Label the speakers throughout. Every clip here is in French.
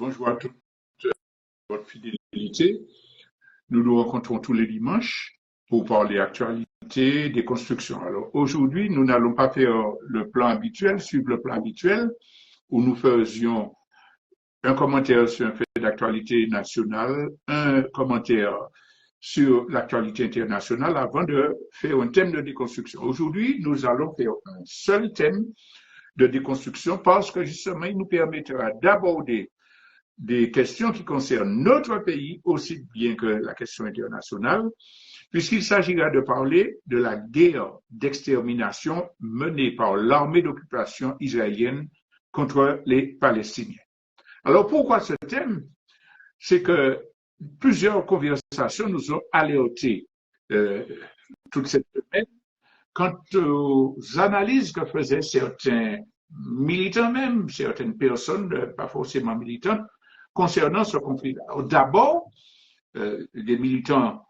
Speaker 1: Bonjour à toute votre fidélité. Nous nous rencontrons tous les dimanches pour parler actualité des constructions. Alors aujourd'hui, nous n'allons pas faire le plan habituel, suivre le plan habituel, où nous faisions un commentaire sur un fait d'actualité nationale, un commentaire sur l'actualité internationale avant de faire un thème de déconstruction. Aujourd'hui, nous allons faire un seul thème de déconstruction parce que justement, il nous permettra d'aborder des questions qui concernent notre pays aussi bien que la question internationale, puisqu'il s'agira de parler de la guerre d'extermination menée par l'armée d'occupation israélienne contre les Palestiniens. Alors pourquoi ce thème? C'est que plusieurs conversations nous ont alertés toute cette semaine quant aux analyses que faisaient certains militants même, certaines personnes, pas forcément militantes, concernant ce conflit-là. D'abord, des militants,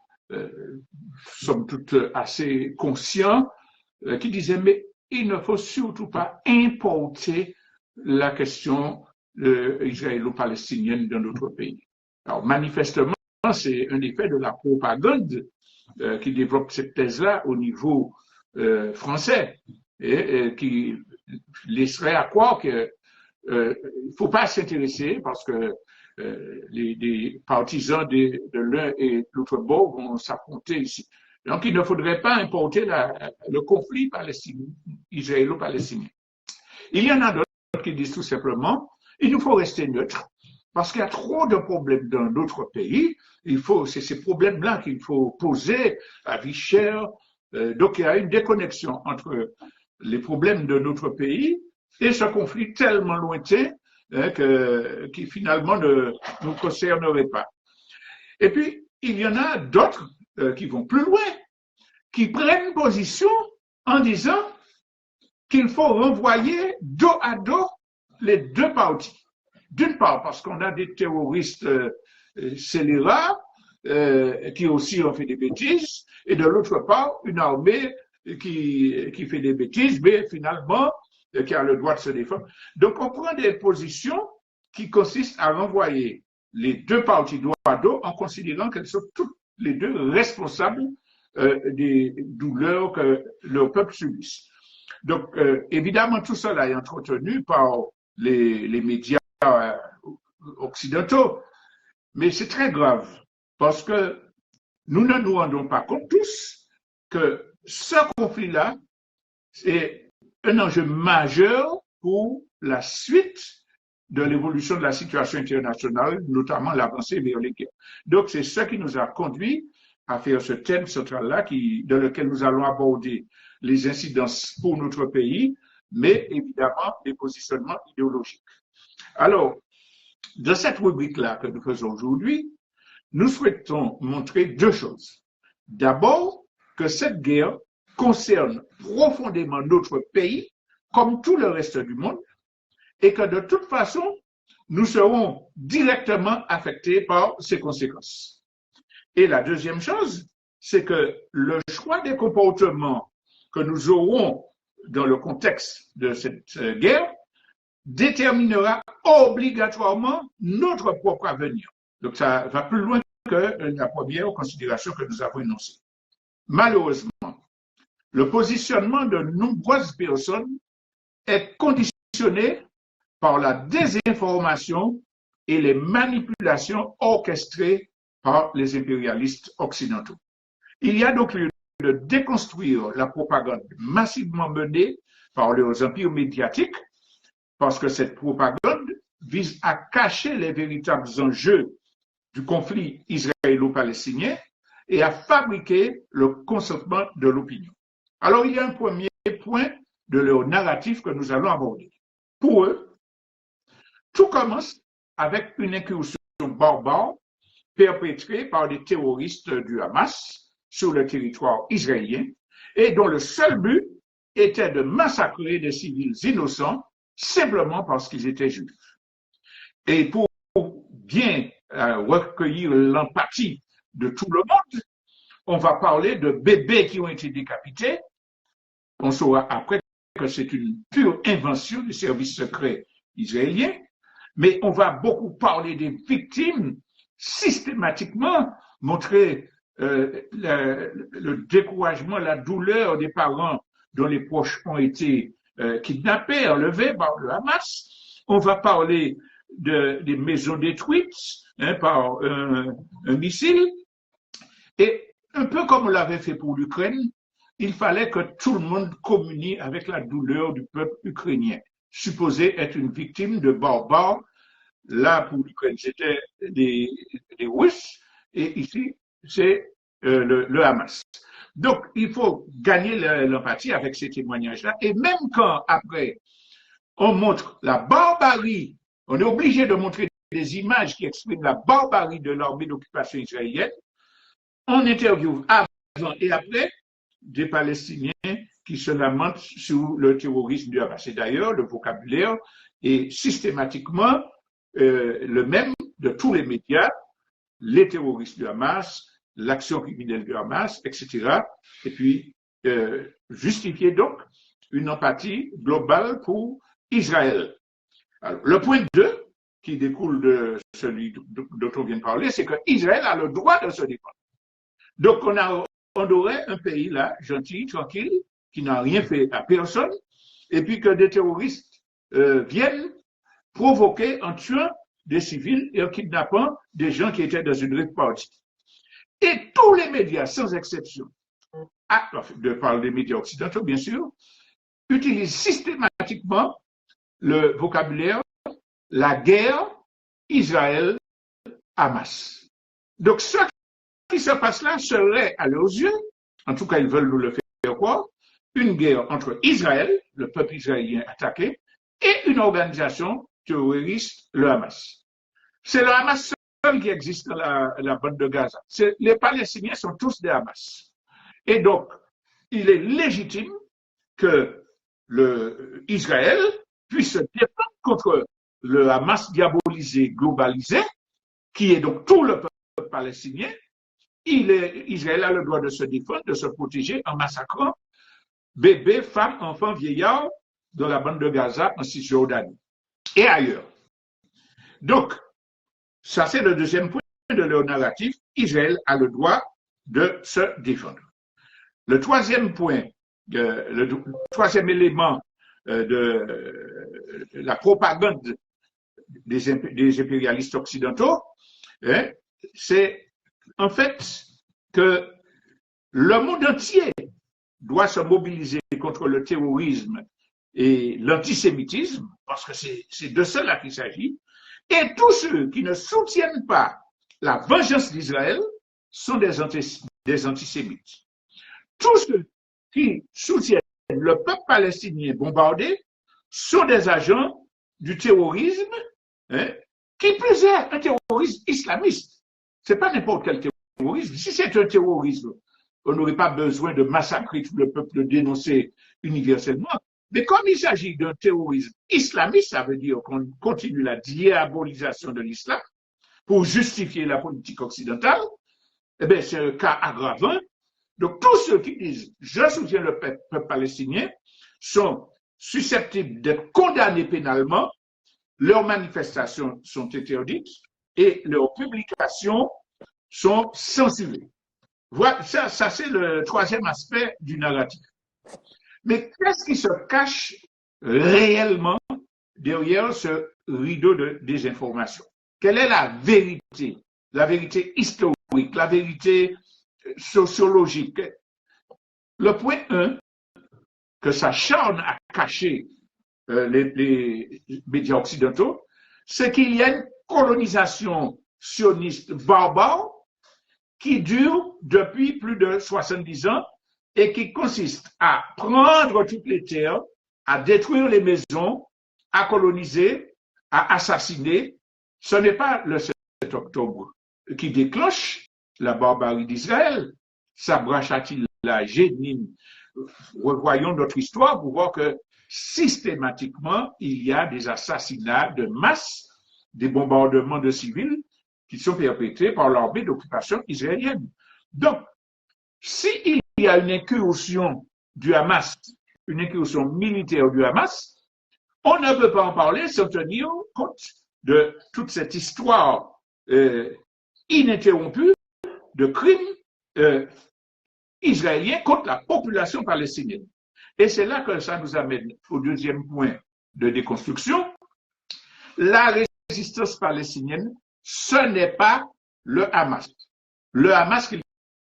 Speaker 1: somme toute, assez conscients, qui disaient, mais il ne faut surtout pas importer la question israélo-palestinienne dans notre pays. Alors, manifestement, c'est un effet de la propagande qui développe cette thèse-là au niveau français et qui laisserait à croire qu'il ne faut pas s'intéresser parce que les partisans de l'un et de l'autre bord vont s'affronter ici. Donc, il ne faudrait pas importer le conflit israélo-palestinien. Il y en a d'autres qui disent tout simplement, il nous faut rester neutre parce qu'il y a trop de problèmes dans d'autres pays. C'est ces problèmes-là qu'il faut poser à vie chère. Donc, il y a une déconnexion entre les problèmes de notre pays et ce conflit tellement lointain qui finalement ne nous concernerait pas. Et puis, il y en a d'autres qui vont plus loin, qui prennent position en disant qu'il faut renvoyer dos à dos les deux parties. D'une part, parce qu'on a des terroristes scélérats qui aussi ont fait des bêtises, et de l'autre part, une armée qui fait des bêtises, mais finalement, qui a le droit de se défendre. Donc, on prend des positions qui consistent à renvoyer les deux parties dos à dos en considérant qu'elles sont toutes les deux responsables des douleurs que leur peuple subisse. Donc, évidemment, tout cela est entretenu par les médias occidentaux, mais c'est très grave parce que nous ne nous rendons pas compte tous que ce conflit-là, c'est un enjeu majeur pour la suite de l'évolution de la situation internationale, notamment l'avancée vers les guerres. Donc, c'est ce qui nous a conduit à faire ce thème central-là, dans lequel nous allons aborder les incidences pour notre pays, mais évidemment les positionnements idéologiques. Alors, dans cette rubrique-là que nous faisons aujourd'hui, nous souhaitons montrer deux choses. D'abord, que cette guerre concerne profondément notre pays, comme tout le reste du monde, et que de toute façon, nous serons directement affectés par ces conséquences. Et la deuxième chose, c'est que le choix des comportements que nous aurons dans le contexte de cette guerre déterminera obligatoirement notre propre avenir. Donc ça va plus loin que la première considération que nous avons énoncée. Malheureusement, le positionnement de nombreuses personnes est conditionné par la désinformation et les manipulations orchestrées par les impérialistes occidentaux. Il y a donc lieu de déconstruire la propagande massivement menée par leurs empires médiatiques, parce que cette propagande vise à cacher les véritables enjeux du conflit israélo-palestinien et à fabriquer le consentement de l'opinion. Alors, il y a un premier point de leur narratif que nous allons aborder. Pour eux, tout commence avec une incursion barbare perpétrée par des terroristes du Hamas sur le territoire israélien et dont le seul but était de massacrer des civils innocents simplement parce qu'ils étaient juifs. Et pour bien recueillir l'empathie de tout le monde, on va parler de bébés qui ont été décapités. On saura après que c'est une pure invention du service secret israélien. mais on va beaucoup parler des victimes, systématiquement montrer le découragement, la douleur des parents dont les proches ont été kidnappés, enlevés par le Hamas. On va parler des maisons détruites par un missile. Et un peu comme on l'avait fait pour l'Ukraine, il fallait que tout le monde communie avec la douleur du peuple ukrainien, supposé être une victime de barbares. Là, pour l'Ukraine, c'était des Russes, et ici, c'est le Hamas. Donc, il faut gagner l'empathie avec ces témoignages-là. Et même quand, après, on montre la barbarie, on est obligé de montrer des images qui expriment la barbarie de l'armée d'occupation israélienne, on interviewe avant et après des Palestiniens qui se lamentent sur le terrorisme du Hamas. Et d'ailleurs, le vocabulaire est systématiquement le même de tous les médias, les terroristes du Hamas, l'action criminelle du Hamas, etc. Et puis, justifier donc une empathie globale pour Israël. Alors, le point 2, qui découle de celui dont on vient de parler, c'est qu'Israël a le droit de se défendre. Donc, on aurait un pays là, gentil, tranquille, qui n'a rien fait à personne, et puis que des terroristes viennent provoquer en tuant des civils et en kidnappant des gens qui étaient dans une répartie. Et tous les médias, sans exception, de parler des médias occidentaux, bien sûr, utilisent systématiquement le vocabulaire la guerre Israël-Hamas. Donc, ce qui se passe là serait, à leurs yeux, en tout cas, ils veulent nous le faire croire, une guerre entre Israël, le peuple israélien attaqué, et une organisation terroriste, le Hamas. C'est le Hamas seul qui existe dans la bande de Gaza. Les Palestiniens sont tous des Hamas. Et donc, il est légitime que Israël puisse se défendre contre le Hamas diabolisé, globalisé, qui est donc tout le peuple palestinien. Israël a le droit de se défendre, de se protéger en massacrant bébés, femmes, enfants, vieillards dans la bande de Gaza, en Cisjordanie et ailleurs. Donc, ça c'est le deuxième point de leur narratif. Israël a le droit de se défendre. Le troisième point, le troisième élément de la propagande des impérialistes occidentaux, c'est en fait que le monde entier doit se mobiliser contre le terrorisme et l'antisémitisme, parce que c'est de cela qu'il s'agit, et tous ceux qui ne soutiennent pas la vengeance d'Israël sont des antisémites. Tous ceux qui soutiennent le peuple palestinien bombardé sont des agents du terrorisme, qui plus est un terrorisme islamiste. Ce n'est pas n'importe quel terrorisme. Si c'est un terrorisme, on n'aurait pas besoin de massacrer tout le peuple, de dénoncer universellement. Mais comme il s'agit d'un terrorisme islamiste, ça veut dire qu'on continue la diabolisation de l'islam pour justifier la politique occidentale. Eh bien, c'est un cas aggravant. Donc, tous ceux qui disent « je soutiens le peuple palestinien » sont susceptibles d'être condamnés pénalement, leurs manifestations sont interdites et leurs publications sont censurées. Voilà, ça c'est le troisième aspect du narratif. Mais qu'est-ce qui se cache réellement derrière ce rideau de désinformation? Quelle est la vérité historique, la vérité sociologique? Le point 1, que s'acharne à cacher les médias occidentaux, c'est qu'il y a une colonisation sioniste barbare qui dure depuis plus de 70 ans et qui consiste à prendre toutes les terres, à détruire les maisons, à coloniser, à assassiner. Ce n'est pas le 7 octobre qui déclenche la barbarie d'Israël. Sabra Shatila, Jénine, revoyons notre histoire pour voir que systématiquement, il y a des assassinats de masse, des bombardements de civils qui sont perpétrés par l'armée d'occupation israélienne. Donc, s'il y a une incursion du Hamas, une incursion militaire du Hamas, on ne peut pas en parler sans tenir compte de toute cette histoire ininterrompue de crimes israéliens contre la population palestinienne. Et c'est là que ça nous amène au deuxième point de déconstruction. La résistance palestinienne, ce n'est pas le Hamas. Le Hamas qu'il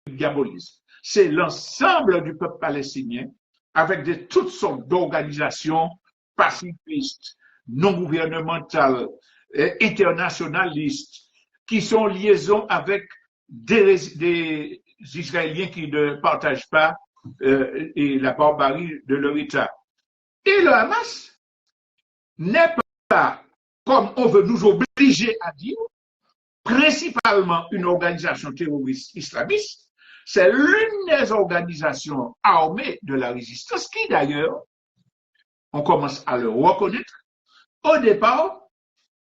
Speaker 1: diabolise. C'est l'ensemble du peuple palestinien avec toutes sortes d'organisations pacifistes, non gouvernementales, internationalistes, qui sont en liaison avec des Israéliens qui ne partagent pas la barbarie de leur État. Et le Hamas n'est pas, comme on veut nous obliger à dire, principalement une organisation terroriste islamiste. C'est l'une des organisations armées de la résistance qui, d'ailleurs, on commence à le reconnaître, au départ,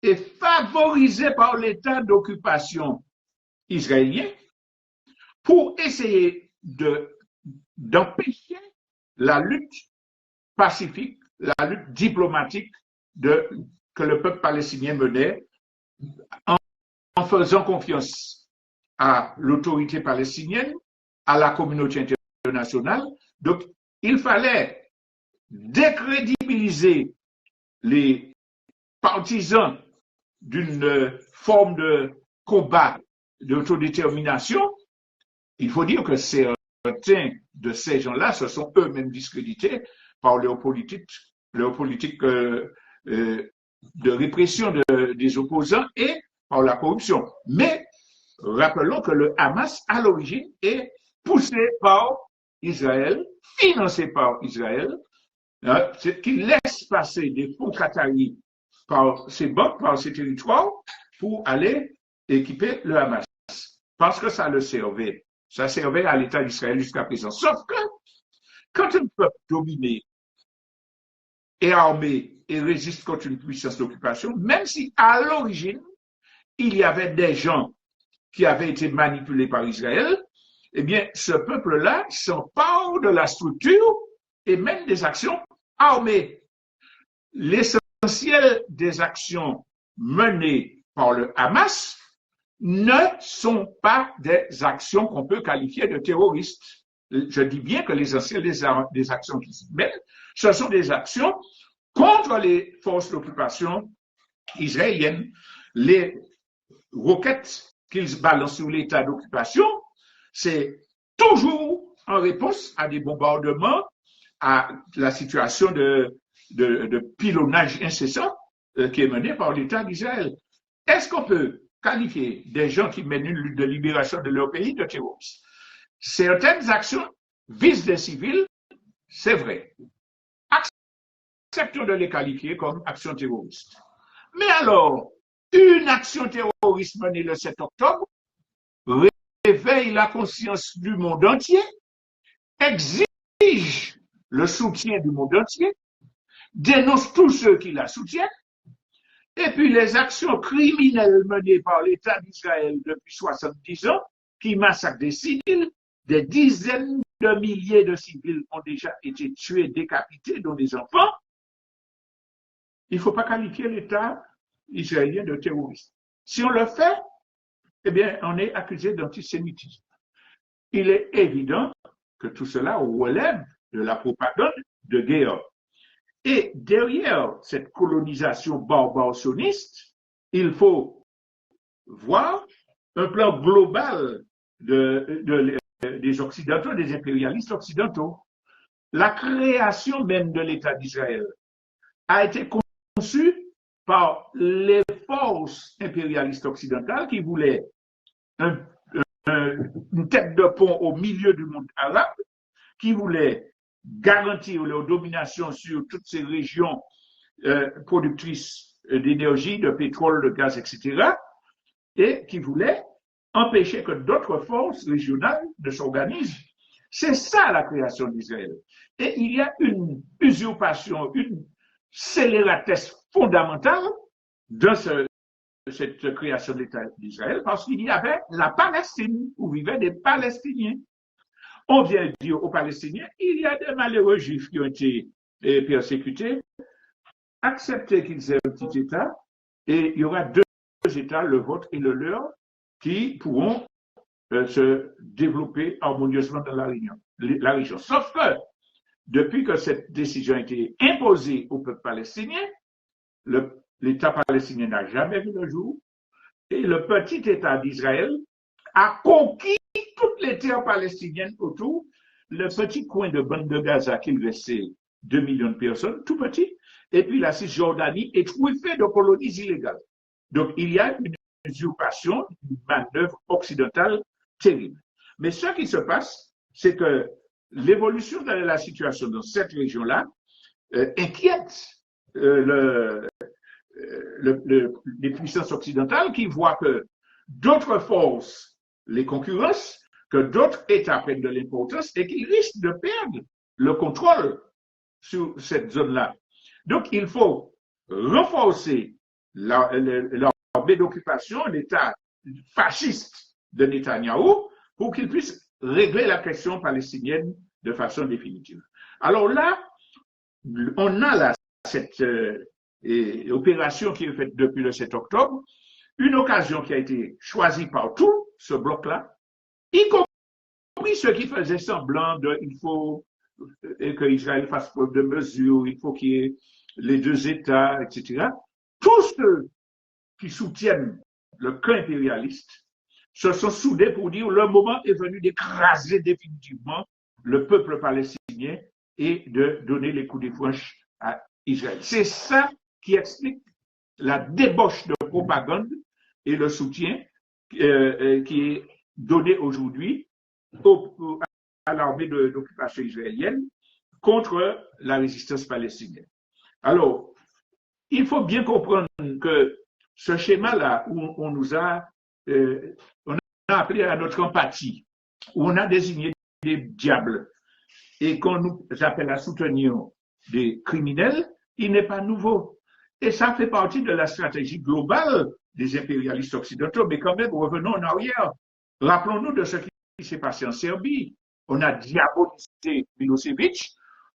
Speaker 1: est favorisée par l'état d'occupation israélien pour essayer d'empêcher la lutte pacifique, la lutte diplomatique que le peuple palestinien menait en faisant confiance à l'autorité palestinienne, à la communauté internationale. Donc, il fallait décrédibiliser les partisans d'une forme de combat d'autodétermination. Il faut dire que certains de ces gens-là se sont eux-mêmes discrédités par leur politique de répression des opposants et par la corruption. Mais rappelons que le Hamas, à l'origine, est poussé par Israël, financé par Israël, qui laisse passer des fonds qataris par ces banques, par ces territoires, pour aller équiper le Hamas. Parce que ça le servait. Ça servait à l'État d'Israël jusqu'à présent. Sauf que, quand un peuple dominé est armé et résiste contre une puissance d'occupation, même si à l'origine, il y avait des gens qui avaient été manipulés par Israël, eh bien, ce peuple-là s'empare de la structure et même des actions armées. L'essentiel des actions menées par le Hamas ne sont pas des actions qu'on peut qualifier de terroristes. Je dis bien que l'essentiel des actions qui se mènent, ce sont des actions contre les forces d'occupation israéliennes. Les roquettes qu'ils balancent sur l'état d'occupation, c'est toujours en réponse à des bombardements, à la situation de pilonnage incessant qui est menée par l'État d'Israël. Est-ce qu'on peut qualifier des gens qui mènent une lutte de libération de leur pays de terroristes? Certaines actions visent des civils, c'est vrai. Acceptons de les qualifier comme actions terroristes. Mais alors, une action terroriste menée le 7 octobre réveille la conscience du monde entier, exige le soutien du monde entier, dénonce tous ceux qui la soutiennent, et puis les actions criminelles menées par l'État d'Israël depuis 70 ans, qui massacrent des civils, des dizaines de milliers de civils ont déjà été tués, décapités, dont des enfants. Il ne faut pas qualifier l'État israélien de terroriste. Si on le fait, eh bien, on est accusé d'antisémitisme. Il est évident que tout cela relève de la propagande de guerre. Et derrière cette colonisation barbare sioniste, il faut voir un plan global des Occidentaux, des impérialistes occidentaux. La création même de l'État d'Israël a été conçue par les forces impérialistes occidentales qui voulaient une tête de pont au milieu du monde arabe, qui voulaient garantir leur domination sur toutes ces régions productrices d'énergie, de pétrole, de gaz, etc., et qui voulaient empêcher que d'autres forces régionales ne s'organisent. C'est ça la création d'Israël. Et il y a une usurpation, une scélératesse fondamentale dans cette création de l'État d'Israël, parce qu'il y avait la Palestine, où vivaient des Palestiniens. On vient dire aux Palestiniens, il y a des malheureux juifs qui ont été persécutés, acceptez qu'ils aient un petit État, et il y aura deux États, le vôtre et le leur, qui pourront se développer harmonieusement dans la région. Sauf que, depuis que cette décision a été imposée au peuple palestinien, l'État palestinien n'a jamais vu le jour, et le petit État d'Israël a conquis toutes les terres palestiniennes autour, le petit coin de bande de Gaza qui restait 2 millions de personnes, tout petit, et puis la Cisjordanie est truffée de colonies illégales. Donc il y a une usurpation, une manœuvre occidentale terrible. Mais ce qui se passe, c'est que l'évolution de la situation dans cette région-là inquiète les puissances occidentales qui voient que d'autres forces les concurrencent, que d'autres États prennent de l'importance et qu'ils risquent de perdre le contrôle sur cette zone-là. Donc, il faut renforcer l'armée d'occupation, l'État fasciste de Netanyahou, pour qu'il puisse régler la question palestinienne de façon définitive. Alors là, on a là cette opération qui est faite depuis le 7 octobre, une occasion qui a été choisie par tout ce bloc-là, y compris ceux qui faisaient semblant de il faut que Israël fasse preuve de mesure, il faut qu'il y ait les deux États, etc. Tous ceux qui soutiennent le camp impérialiste se sont soudés pour dire le moment est venu d'écraser définitivement le peuple palestinien et de donner les coups de franche à Israël. C'est ça qui explique la débauche de propagande et le soutien qui est donné aujourd'hui à l'armée d'occupation israélienne contre la résistance palestinienne. Alors, il faut bien comprendre que ce schéma-là, où on a appelé à notre empathie, où on a désigné des diables et qu'on nous appelle à soutenir des criminels, il n'est pas nouveau. Et ça fait partie de la stratégie globale des impérialistes occidentaux. Mais quand même, revenons en arrière. Rappelons-nous de ce qui s'est passé en Serbie. On a diabolisé Milosevic,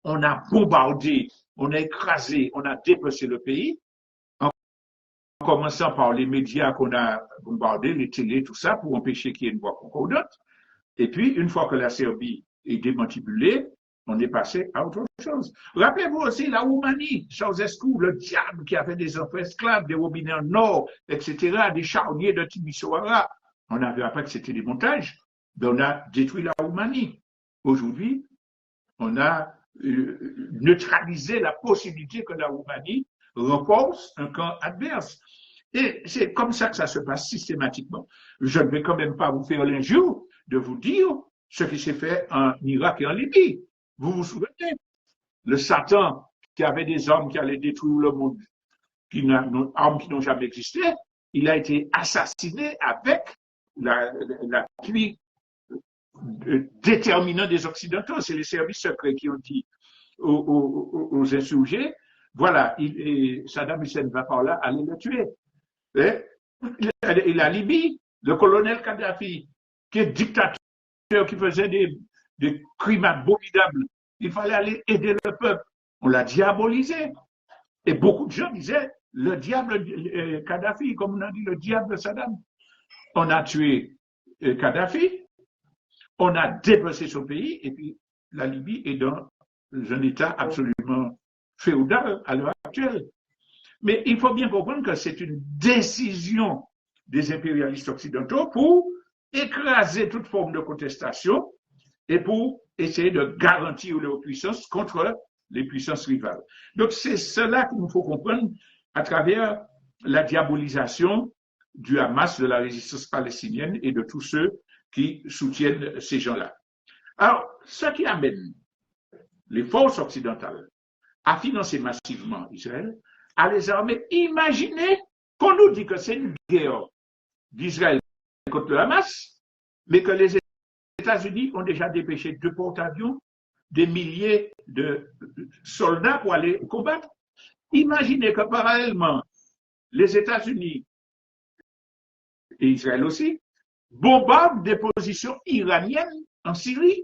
Speaker 1: on a bombardé, on a écrasé, on a dépecé le pays, en commençant par les médias qu'on a bombardés, les télés, tout ça, pour empêcher qu'il y ait une voix concordante. Et puis, une fois que la Serbie est démantibulée, on est passé à autre chose. Rappelez-vous aussi la Roumanie, Ceausescu, le diable qui a fait des enfants esclaves, des robinets en or, etc., des charniers de Timisoara. On avait appris que c'était des montages, mais on a détruit la Roumanie. Aujourd'hui, on a neutralisé la possibilité que la Roumanie renforce un camp adverse. Et c'est comme ça que ça se passe systématiquement. Je ne vais quand même pas vous faire l'injure de vous dire ce qui s'est fait en Irak et en Libye. Vous vous souvenez, le Satan qui avait des armes qui allaient détruire le monde, armes qui n'ont jamais existé, il a été assassiné avec l'appui déterminant des Occidentaux. C'est les services secrets qui ont dit aux insurgés, voilà, Saddam Hussein va par là, allez le tuer. Et la Libye, le colonel Kadhafi, qui est dictateur, qui faisait des crimes abominables, il fallait aller aider le peuple. On l'a diabolisé. Et beaucoup de gens disaient, le diable Kadhafi, comme on a dit, le diable Saddam. On a tué Kadhafi, on a dépecé son pays, et puis la Libye est dans un état absolument féodal à l'heure actuelle. Mais il faut bien comprendre que c'est une décision des impérialistes occidentaux pour écraser toute forme de contestation et pour essayer de garantir leur puissance contre les puissances rivales. Donc c'est cela qu'il nous faut comprendre à travers la diabolisation du Hamas, de la résistance palestinienne et de tous ceux qui soutiennent ces gens-là. Alors, ce qui amène les forces occidentales à financer massivement Israël, à les armer. Imaginez qu'on nous dit que c'est une guerre d'Israël contre le Hamas, mais que les États-Unis ont déjà dépêché 2 porte-avions, des milliers de soldats pour aller combattre. Imaginez que parallèlement, les États-Unis et Israël aussi bombardent des positions iraniennes en Syrie.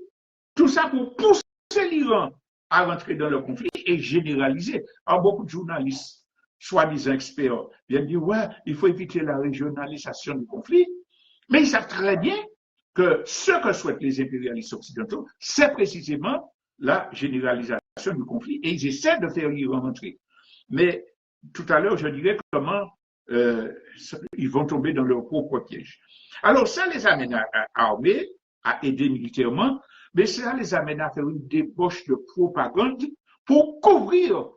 Speaker 1: Tout ça pour pousser l'Iran à rentrer dans le conflit et généraliser. Alors, beaucoup de journalistes soi-disant experts viennent dire, ouais, il faut éviter la régionalisation du conflit. Mais ils savent très bien que ce que souhaitent les impérialistes occidentaux, c'est précisément la généralisation du conflit. Et ils essaient de faire y rentrer. Mais tout à l'heure, je dirais comment ils vont tomber dans leur propre piège. Alors, ça les amène à armer, à aider militairement, mais ça les amène à faire une débauche de propagande pour couvrir,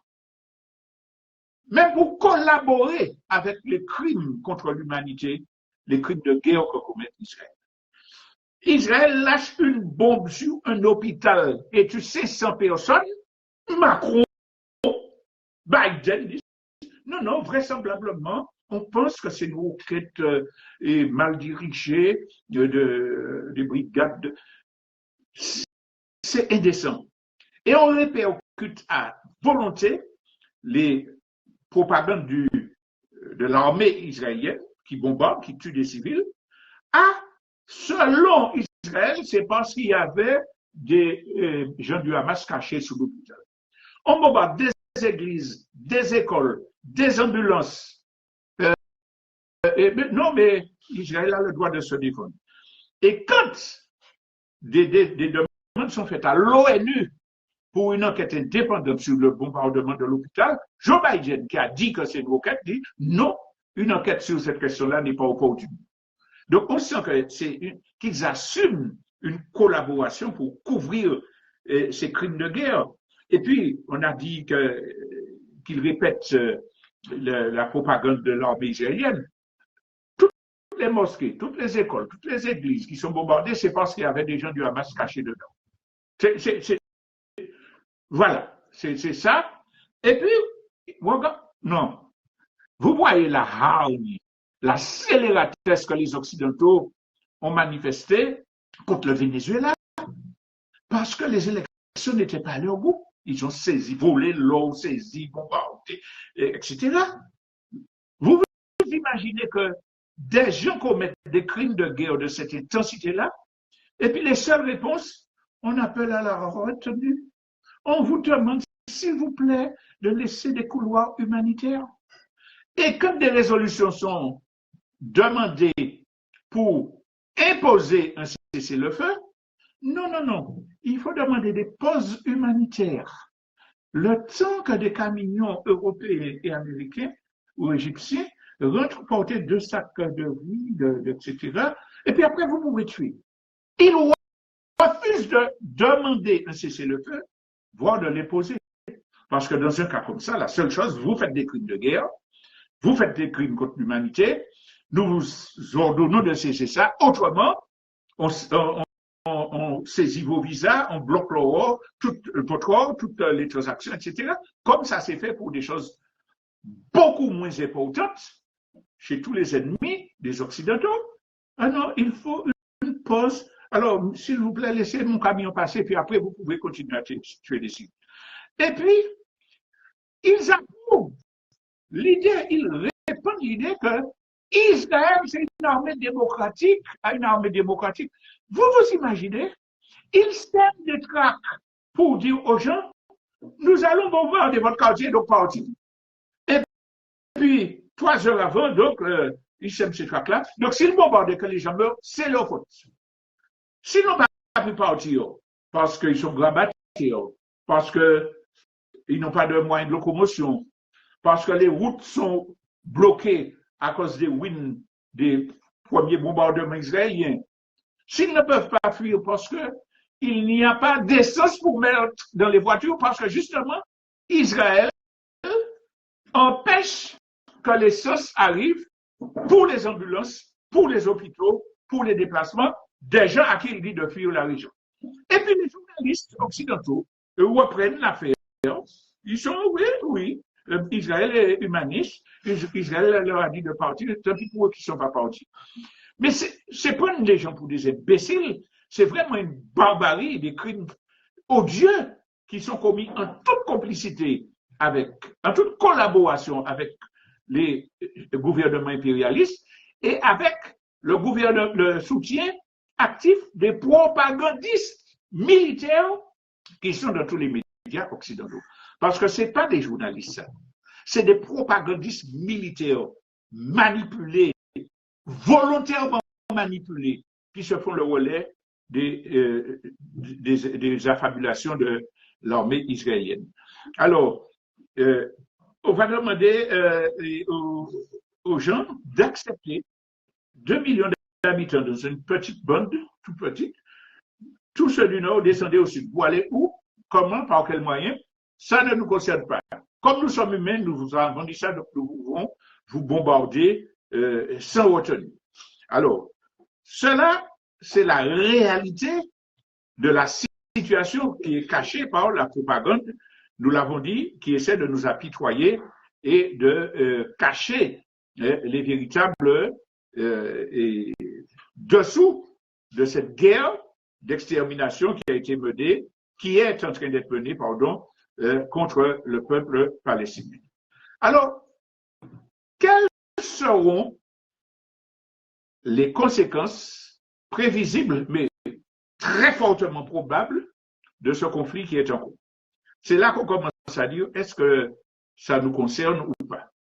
Speaker 1: même pour collaborer avec les crimes contre l'humanité, les crimes de guerre que commet Israël. Israël lâche une bombe sur un hôpital et tu sais 100 personnes, Macron, Biden disent non, vraisemblablement, on pense que c'est une roquette mal dirigée des brigades. C'est indécent. Et on répercute à volonté les propagandes de l'armée israélienne qui bombarde, qui tue des civils. Selon Israël, c'est parce qu'il y avait des gens du Hamas cachés sous l'hôpital. On bombarde des églises, des écoles, des ambulances. Non, mais Israël a le droit de se défendre. Et quand des demandes sont faites à l'ONU pour une enquête indépendante sur le bombardement de l'hôpital, Joe Biden, qui a dit que c'est une roquette, dit non, une enquête sur cette question-là n'est pas opportune. Donc, on sent qu'ils assument une collaboration pour couvrir ces crimes de guerre. Et puis, on a dit qu'ils répètent la propagande de l'armée israélienne. Toutes les mosquées, toutes les écoles, toutes les églises qui sont bombardées, c'est parce qu'il y avait des gens du Hamas cachés dedans. Voilà, c'est ça. Et puis, non, vous voyez la hargne, la scélératesse que les Occidentaux ont manifestée contre le Venezuela, parce que les élections n'étaient pas à leur goût. Ils ont saisi, volé l'eau, saisi, bombardé, etc. Vous imaginez que des gens commettent des crimes de guerre de cette intensité-là, et puis les seules réponses, on appelle à la retenue. On vous demande, s'il vous plaît, de laisser des couloirs humanitaires. Et quand des résolutions sont demandées pour imposer un cessez-le-feu, non. Il faut demander des pauses humanitaires. Le temps que des camions européens et américains ou égyptiens rentrent porter 2 sacs de riz, etc. Et puis après, vous pouvez tuer. Ils refusent de demander un cessez-le-feu, voire de l'imposer. Parce que dans un cas comme ça, la seule chose, vous faites des crimes de guerre, vous faites des crimes contre l'humanité, nous vous ordonnons de cesser ça. Autrement, on saisit vos visas, on bloque votre or, toutes les transactions, etc. Comme ça s'est fait pour des choses beaucoup moins importantes chez tous les ennemis des Occidentaux. Ah non, il faut une pause. Alors, s'il vous plaît, laissez mon camion passer, puis après, vous pouvez continuer à tuer des civils. Et puis, ils approuvent l'idée, ils répandent l'idée que Israël, c'est une armée démocratique, Vous vous imaginez, ils sèment des tracts pour dire aux gens, nous allons bombarder votre quartier, donc partir. Et puis, 3 heures avant, donc, ils sèment ces tracts-là. Donc, s'ils bombardent et que les gens meurent, c'est leur faute. S'ils n'ont pas pu partir, parce qu'ils sont grabataires, parce qu'ils n'ont pas de moyens de locomotion, parce que les routes sont bloquées à cause des premiers bombardements israéliens. S'ils ne peuvent pas fuir parce qu'il n'y a pas d'essence pour mettre dans les voitures, parce que justement, Israël empêche que l'essence arrive pour les ambulances, pour les hôpitaux, pour les déplacements des gens à qui il dit de fuir la région. Et puis les journalistes occidentaux reprennent l'affaire. Ils sont, oui, Israël est humaniste, Israël leur a dit de partir, tant pis pour eux qui ne sont pas partis. Mais c'est pas des gens pour des imbéciles, c'est vraiment une barbarie, des crimes odieux qui sont commis en toute complicité en toute collaboration avec les gouvernements impérialistes et avec le soutien actif des propagandistes militaires qui sont dans tous les médias occidentaux. Parce que ce n'est pas des journalistes, ça. c'est des propagandistes militaires manipulés, volontairement manipulés, qui se font le relais des affabulations de l'armée israélienne. Alors, on va demander aux gens d'accepter 2 millions d'habitants dans une petite bande, tout petite, tous ceux du Nord descendaient au Sud. Vous allez où? Comment? Par quels moyens? Ça ne nous concerne pas. Comme nous sommes humains, nous vous avons dit ça, donc nous pouvons vous bombarder sans retenue. Alors, cela, c'est la réalité de la situation qui est cachée par la propagande, nous l'avons dit, qui essaie de nous apitoyer et de cacher les véritables dessous de cette guerre d'extermination qui a été menée, qui est en train d'être menée, contre le peuple palestinien. Alors, quelles seront les conséquences prévisibles, mais très fortement probables, de ce conflit qui est en cours? C'est là qu'on commence à dire, est-ce que ça nous concerne ou pas?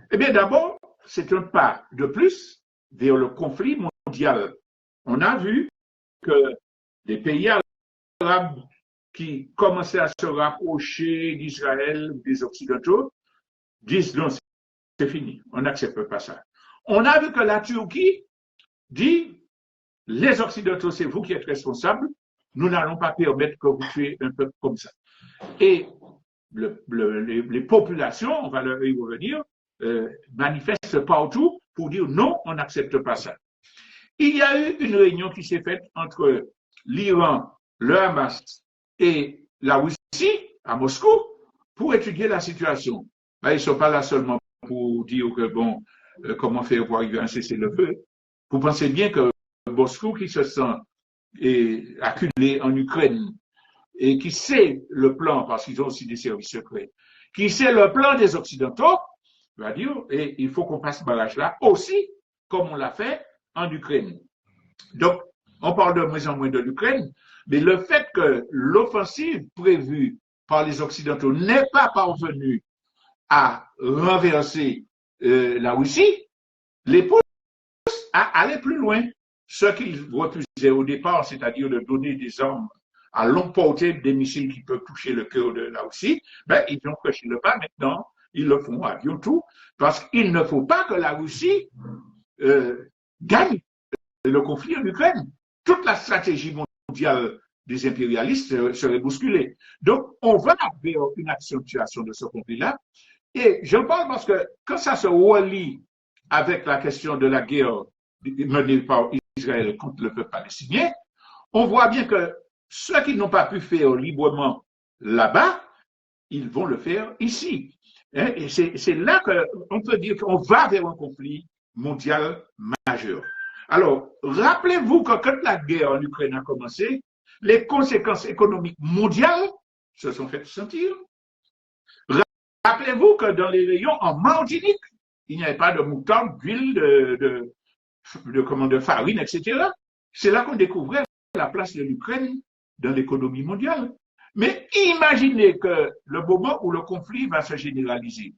Speaker 1: Eh bien, d'abord, c'est un pas de plus vers le conflit mondial. On a vu que les pays arabes qui commençaient à se rapprocher d'Israël, des Occidentaux, disent non, c'est fini, on n'accepte pas ça. On a vu que la Turquie dit, les Occidentaux, c'est vous qui êtes responsables, nous n'allons pas permettre que vous tuiez un peuple comme ça. Et les populations, on va y revenir, manifestent partout pour dire non, on n'accepte pas ça. Il y a eu une réunion qui s'est faite entre l'Iran, le Hamas et la Russie à Moscou pour étudier la situation. Ben, ils ne sont pas là seulement pour dire que bon, comment faire pour arriver à un cessez-le-feu. Vous pensez bien que Moscou, qui se sent acculé en Ukraine et qui sait le plan, parce qu'ils ont aussi des services secrets, qui sait le plan des Occidentaux, va dire, et il faut qu'on passe ce barrage-là aussi, comme on l'a fait en Ukraine. Donc, on parle de moins en moins de l'Ukraine, mais le fait que l'offensive prévue par les Occidentaux n'est pas parvenue à renverser la Russie, les pousse à aller plus loin. Ce qu'ils refusaient au départ, c'est-à-dire de donner des armes à longue portée, des missiles qui peuvent toucher le cœur de la Russie, ben, ils ont prêché le pas maintenant, ils le font à bientôt, parce qu'il ne faut pas que la Russie gagne le conflit en Ukraine. Toute la stratégie mondiale des impérialistes serait bousculée. Donc, on va vers une accentuation de ce conflit-là. Et je parle parce que quand ça se relie avec la question de la guerre menée par Israël contre le peuple palestinien, on voit bien que ceux qui n'ont pas pu faire librement là-bas, ils vont le faire ici. Et c'est là qu'on peut dire qu'on va vers un conflit mondial majeur. Alors, rappelez-vous que quand la guerre en Ukraine a commencé, les conséquences économiques mondiales se sont faites sentir. Rappelez-vous que dans les rayons en Martinique, il n'y avait pas de moutarde, d'huile, de farine, etc. C'est là qu'on découvrait la place de l'Ukraine dans l'économie mondiale. Mais imaginez que le moment où le conflit va se généraliser,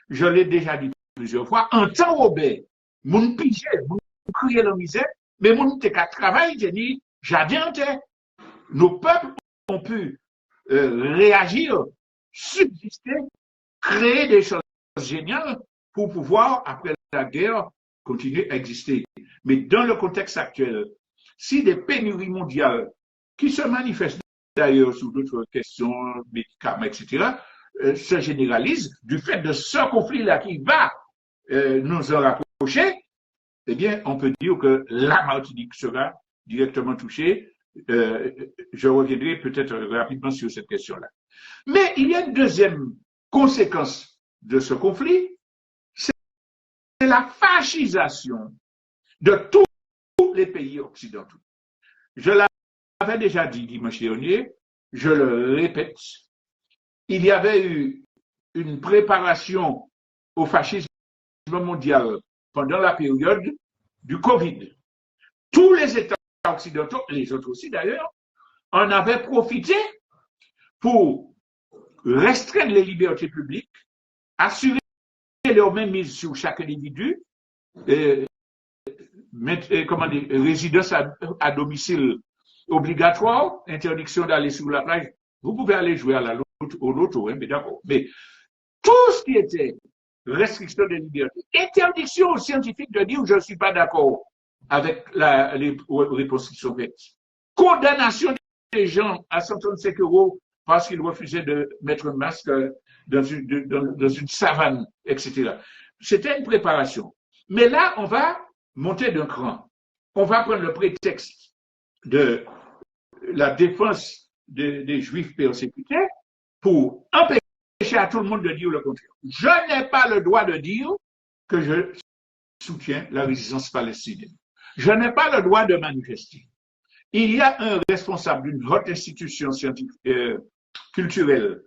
Speaker 1: je l'ai déjà dit plusieurs fois, en temps Robert, moun pige, moun crier la misère, mais moun te ka travail, j'ai dit, jardin en terre. Nos peuples ont pu réagir, subsister, créer des choses géniales pour pouvoir, après la guerre, continuer à exister. Mais dans le contexte actuel, si des pénuries mondiales qui se manifestent d'ailleurs sous d'autres questions, médicaments, etc., se généralisent du fait de ce conflit-là qui va nous en rapprocher, eh bien, on peut dire que la Martinique sera directement touchée. Je reviendrai peut-être rapidement sur cette question-là. Mais il y a une deuxième conséquence de ce conflit, c'est la fascisation de tous les pays occidentaux. Je l'avais déjà dit dimanche dernier, je le répète, il y avait eu une préparation au fascisme mondial pendant la période du Covid. Tous les États occidentaux, les autres aussi d'ailleurs, en avaient profité pour restreindre les libertés publiques, assurer leur main mise sur chaque individu, comment dire, résidence à domicile obligatoire, interdiction d'aller sur la plage. Vous pouvez aller jouer à la loto, hein, mais d'accord. Mais tout ce qui était restriction de liberté, interdiction aux scientifiques de dire je ne suis pas d'accord avec les réponses qui sont faites, condamnation des gens à 135 € parce qu'ils refusaient de mettre un masque dans une savane, etc. C'était une préparation. Mais là, on va monter d'un cran. On va prendre le prétexte de la défense des Juifs persécutés pour empêcher à tout le monde de dire le contraire. Je n'ai pas le droit de dire que je soutiens la résistance palestinienne. Je n'ai pas le droit de manifester. Il y a un responsable d'une haute institution scientifique, culturelle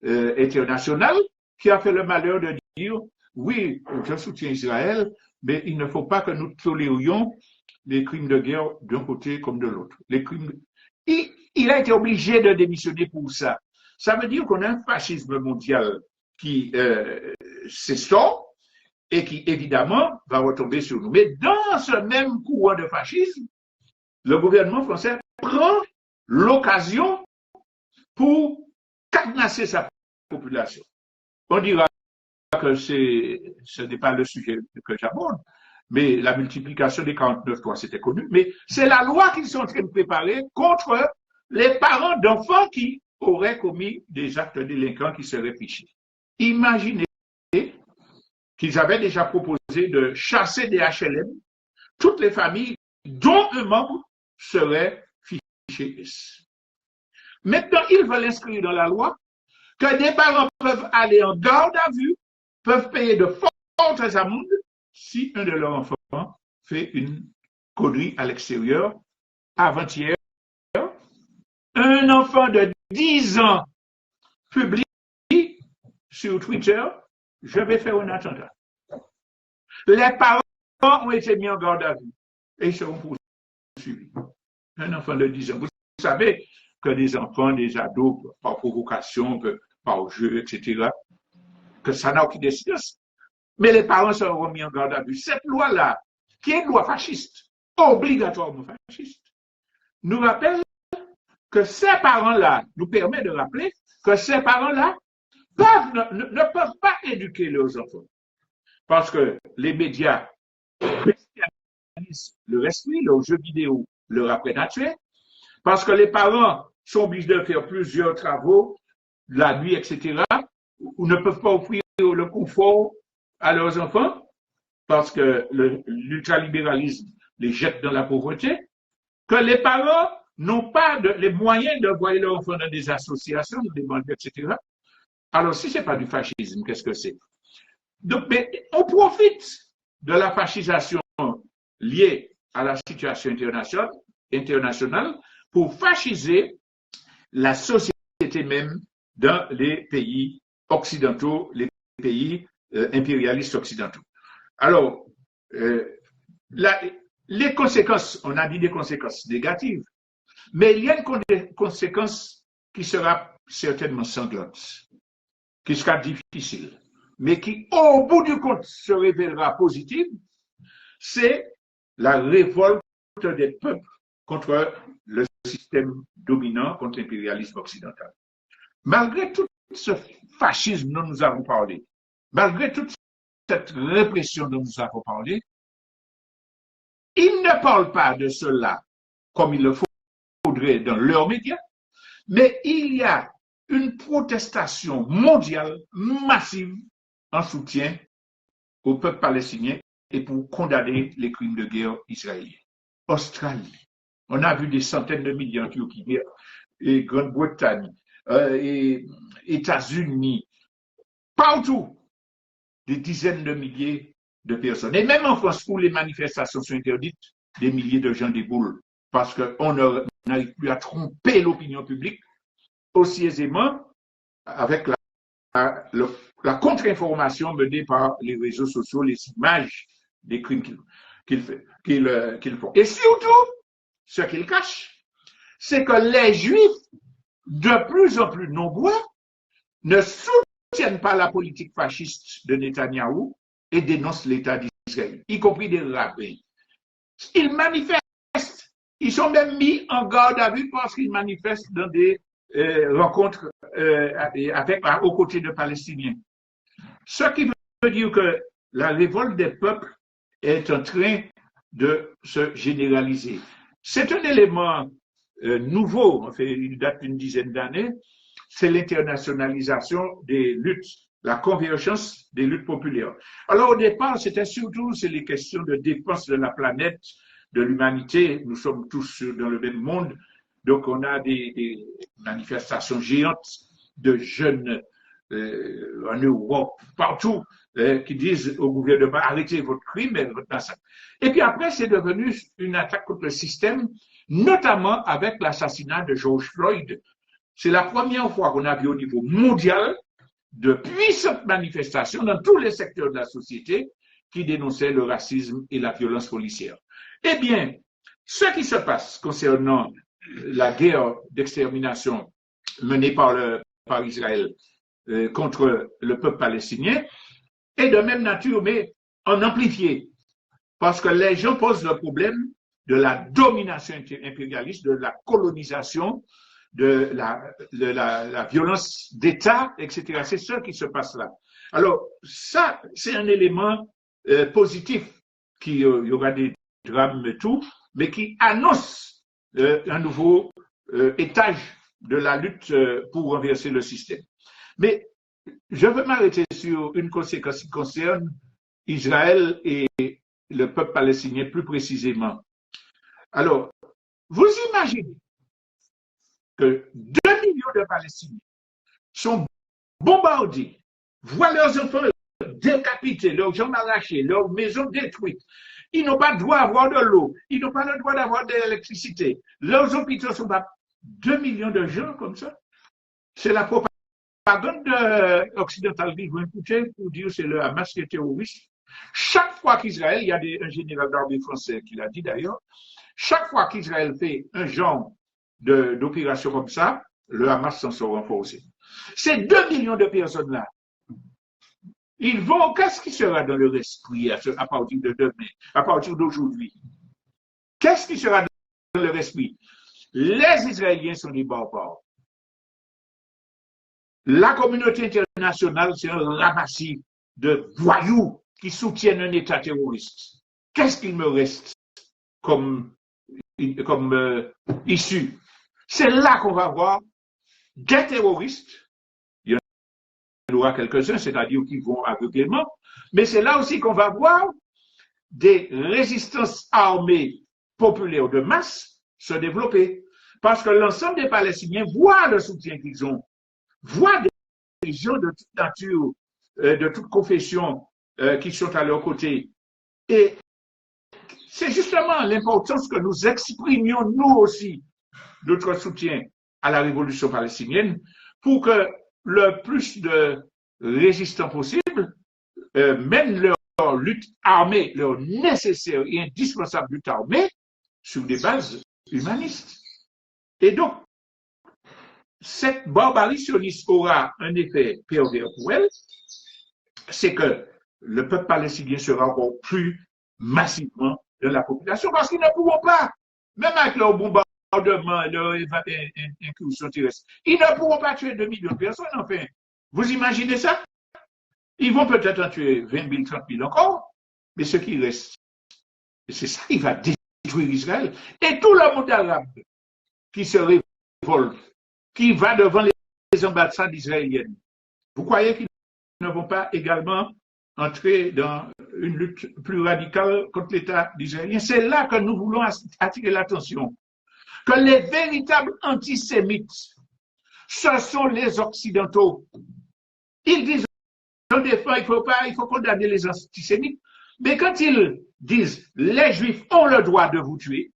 Speaker 1: internationale qui a fait le malheur de dire oui, je soutiens Israël, mais il ne faut pas que nous tolérions les crimes de guerre d'un côté comme de l'autre. Il a été obligé de démissionner pour ça. Ça veut dire qu'on a un fascisme mondial qui s'estompe et qui, évidemment, va retomber sur nous. Mais dans ce même courant de fascisme, le gouvernement français prend l'occasion pour cadenasser sa population. On dira que ce n'est pas le sujet que j'aborde, mais la multiplication des 49.3, c'était connu, mais c'est la loi qu'ils sont en train de préparer contre les parents d'enfants qui auraient commis des actes délinquants qui seraient fichés. Imaginez qu'ils avaient déjà proposé de chasser des HLM toutes les familles dont un membre serait fiché. Maintenant, ils veulent inscrire dans la loi que des parents peuvent aller en garde à vue, peuvent payer de fortes amendes si un de leurs enfants fait une connerie à l'extérieur. Avant-hier, un enfant de 10 ans publie sur Twitter, je vais faire un attentat. Les parents ont été mis en garde à vue et ils seront poursuivis. Un enfant de 10 ans. Vous savez que des enfants, des ados, par provocation, par jeu, etc., que ça n'a aucune incidence. Mais les parents seront mis en garde à vue. Cette loi-là, qui est une loi fasciste, obligatoirement fasciste, nous rappelle que ces parents-là, nous permet de rappeler que ces parents-là ne peuvent pas éduquer leurs enfants. Parce que les médias bestialisent leur esprit, leurs jeux vidéo leur apprennent à tuer, parce que les parents sont obligés de faire plusieurs travaux, la nuit, etc., ou ne peuvent pas offrir le confort à leurs enfants, parce que l'ultralibéralisme les jette dans la pauvreté, que les parents n'ont pas les moyens d'envoyer leurs enfants dans des associations, dans des banlieues, etc. Alors, si ce n'est pas du fascisme, qu'est-ce que c'est? Donc, mais on profite de la fascisation liée à la situation internationale pour fasciser la société même dans les pays occidentaux, les pays impérialistes occidentaux. Alors, les conséquences, on a dit des conséquences négatives, mais il y a une conséquence qui sera certainement sanglante, qui sera difficile, mais qui, au bout du compte, se révélera positive, c'est la révolte des peuples contre le système dominant, contre l'impérialisme occidental. Malgré tout ce fascisme dont nous avons parlé, malgré toute cette répression dont nous avons parlé, ils ne parlent pas de cela comme il le faudrait dans leurs médias, mais il y a une protestation mondiale massive en soutien au peuple palestinien et pour condamner les crimes de guerre israéliens. Australie, on a vu des centaines de milliers en Turquie, et Grande-Bretagne, et États-Unis, partout, des dizaines de milliers de personnes. Et même en France, où les manifestations sont interdites, des milliers de gens déboulent parce qu'on n'arrive plus à tromper l'opinion publique aussi aisément avec la contre-information menée par les réseaux sociaux, les images des crimes qu'ils font. Et surtout, ce qu'ils cachent, c'est que les Juifs, de plus en plus nombreux, ne soutiennent soutiennent pas la politique fasciste de Netanyahou et dénoncent l'État d'Israël, y compris des rabbins. Ils manifestent, ils sont même mis en garde à vue parce qu'ils manifestent dans des rencontres aux côtés de Palestiniens. Ce qui veut dire que la révolte des peuples est en train de se généraliser. C'est un élément nouveau, en fait, il date d'une dizaine d'années, c'est l'internationalisation des luttes, la convergence des luttes populaires. Alors au départ, c'était surtout les questions de défense de la planète, de l'humanité. Nous sommes tous dans le même monde, donc on a des manifestations géantes de jeunes en Europe, partout, qui disent au gouvernement arrêtez votre crime et votre massacre. Et puis après, c'est devenu une attaque contre le système, notamment avec l'assassinat de George Floyd. C'est la première fois qu'on a vu au niveau mondial de puissantes manifestations dans tous les secteurs de la société qui dénonçaient le racisme et la violence policière. Eh bien, ce qui se passe concernant la guerre d'extermination menée par Israël contre le peuple palestinien est de même nature, mais en amplifié. Parce que les gens posent le problème de la domination impérialiste, de la colonisation, de la violence d'État, etc. C'est ce qui se passe là. Alors, ça, c'est un élément positif, qu'il y aura des drames et tout, mais qui annonce un nouveau étage de la lutte pour renverser le système. Mais je veux m'arrêter sur une conséquence qui concerne Israël et le peuple palestinien plus précisément. Alors, vous imaginez que 2 millions de Palestiniens sont bombardés, voient leurs enfants décapités, leurs jambes arrachées, leurs maisons détruites. Ils n'ont pas le droit d'avoir de l'eau, ils n'ont pas le droit d'avoir de l'électricité. Leurs hôpitaux sont pas 2 millions de gens comme ça. C'est la propagande occidentale qui vont écouter pour dire que c'est le Hamas qui est terroriste. Chaque fois qu'Israël, il y a un général d'armée français qui l'a dit d'ailleurs, chaque fois qu'Israël fait un genre d'opération comme ça, le Hamas s'en sort renforcé. Ces 2 millions de personnes-là, ils vont, qu'est-ce qui sera dans leur esprit à partir de demain, à partir d'aujourd'hui? Qu'est-ce qui sera dans leur esprit? Les Israéliens sont des barbares. La communauté internationale, c'est un ramassis de voyous qui soutiennent un État terroriste. Qu'est-ce qu'il me reste comme issue? C'est là qu'on va voir des terroristes. Il y en aura quelques-uns, c'est-à-dire qui vont aveuglément, mais c'est là aussi qu'on va voir des résistances armées populaires de masse se développer. Parce que l'ensemble des Palestiniens voient le soutien qu'ils ont, voient des gens de toute nature, de toute confession qui sont à leur côté. Et c'est justement l'importance que nous exprimions, nous aussi, notre soutien à la révolution palestinienne pour que le plus de résistants possible mènent leur lutte armée, leur nécessaire et indispensable lutte armée sur des bases humanistes. Et donc, cette barbarie sioniste aura un effet pervers pour elle, c'est que le peuple palestinien sera encore plus massivement de la population parce qu'ils ne pourront pas, même avec leur bombardement, leur incursion terrestre, ils ne pourront pas tuer 2 millions de personnes, enfin. Vous imaginez ça? Ils vont peut-être en tuer 20 000, 30 000 encore, mais ce qui reste, c'est ça qui va détruire Israël. Et tout le monde arabe qui se révolte, qui va devant les ambassades israéliennes, vous croyez qu'ils ne vont pas également entrer dans une lutte plus radicale contre l'État d'Israël? C'est là que nous voulons attirer l'attention. Que les véritables antisémites, ce sont les Occidentaux. Ils disent, on défend, il faut condamner les antisémites, mais quand ils disent, les Juifs ont le droit de vous tuer,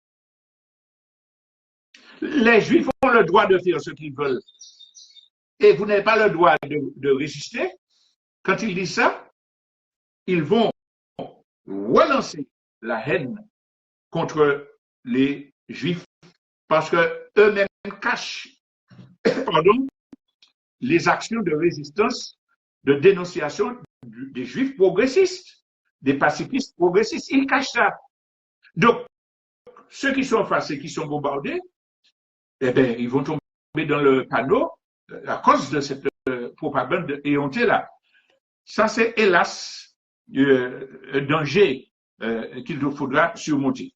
Speaker 1: les Juifs ont le droit de faire ce qu'ils veulent, et vous n'avez pas le droit de résister, quand ils disent ça, ils vont relancer la haine contre les Juifs parce qu'eux-mêmes cachent les actions de résistance de dénonciation des juifs progressistes, des pacifistes progressistes. Ils cachent ça. Donc, ceux qui sont face et qui sont bombardés, eh bien, ils vont tomber dans le panneau à cause de cette propagande éhontée là. Ça, c'est hélas un danger qu'il nous faudra surmonter.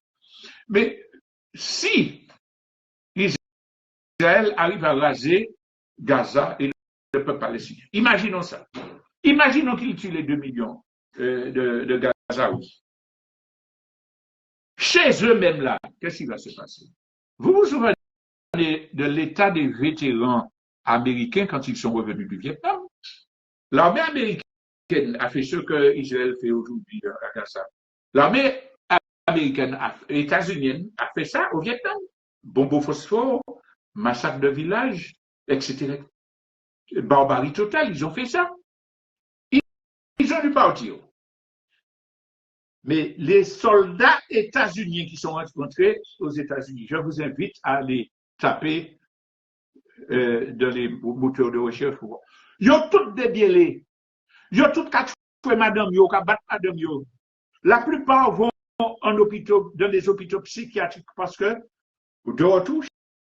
Speaker 1: Mais si Israël arrive à raser Gaza et le peuple palestinien, imaginons ça. Imaginons qu'il tue les 2 millions de Gazaouis. Chez eux-mêmes là, qu'est-ce qui va se passer? Vous vous souvenez de l'état des vétérans américains quand ils sont revenus du Vietnam? L'armée américaine a fait ce que Israël fait aujourd'hui à Gaza. L'armée américaine, états-unienne, a fait ça au Vietnam. Bombe au phosphore, massacre de villages, etc. Barbarie totale, ils ont fait ça. Ils ont dû partir. Mais les soldats états-uniens qui sont rentrés aux États-Unis, je vous invite à aller taper dans les moteurs de recherche. Ils ont toutes débiellé. Ils ont toutes quatre fois madame yo, battre madame yo. La plupart vont en hôpitaux, dans les hôpitaux psychiatriques parce que de retour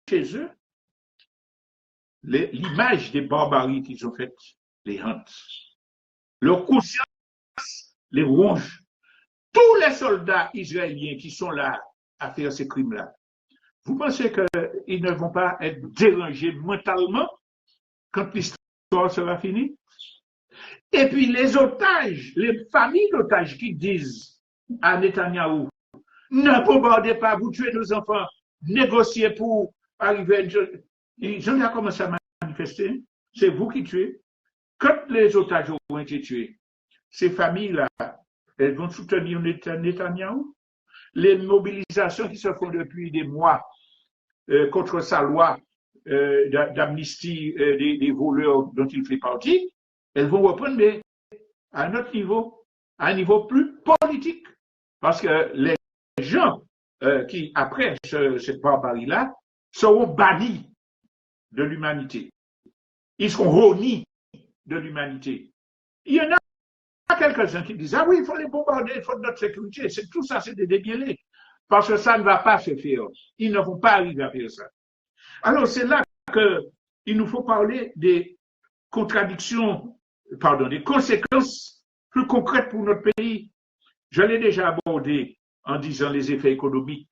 Speaker 1: chez eux, l'image des barbaries qu'ils ont faites les hante. Leur conscience les ronge. Tous les soldats israéliens qui sont là à faire ces crimes-là, vous pensez qu'ils ne vont pas être dérangés mentalement quand l'histoire sera finie? Et puis les otages, les familles d'otages qui disent à Netanyahou, ne bombardez pas, vous tuez nos enfants, négociez pour arriver à une chose. Ils ont commencé à manifester, c'est vous qui tuez. Quand les otages auront été tués, ces familles-là, elles vont soutenir Netanyahou. Les mobilisations qui se font depuis des mois contre sa loi d'amnistie des voleurs dont il fait partie, elles vont reprendre, mais à un autre niveau, à un niveau plus politique. Parce que les gens qui, après cette barbarie-là, seront bannis de l'humanité. Ils seront honnis de l'humanité. Il y en a quelques-uns qui disent, ah oui, il faut les bombarder, il faut notre sécurité. Tout ça, c'est des débiellés. Parce que ça ne va pas se faire. Ils ne vont pas arriver à faire ça. Alors, c'est là qu'il nous faut parler des contradictions, des conséquences plus concrètes pour notre pays. Je l'ai déjà abordé en disant les effets économiques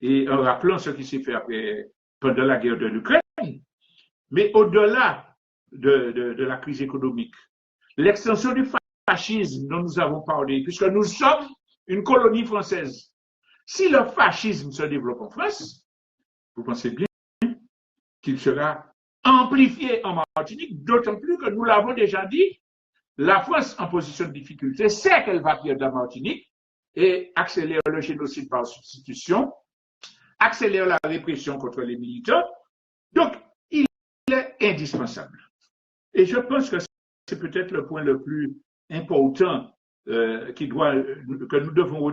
Speaker 1: et en rappelant ce qui s'est fait pendant la guerre de l'Ukraine. Mais au-delà de la crise économique, l'extension du fascisme dont nous avons parlé, puisque nous sommes une colonie française. Si le fascisme se développe en France, vous pensez bien qu'il sera amplifié en Martinique, d'autant plus que nous l'avons déjà dit, la France en position de difficulté sait qu'elle va perdre la Martinique et accélère le génocide par substitution, accélère la répression contre les militants. Donc, il est indispensable. Et je pense que c'est peut-être le point le plus important que nous devons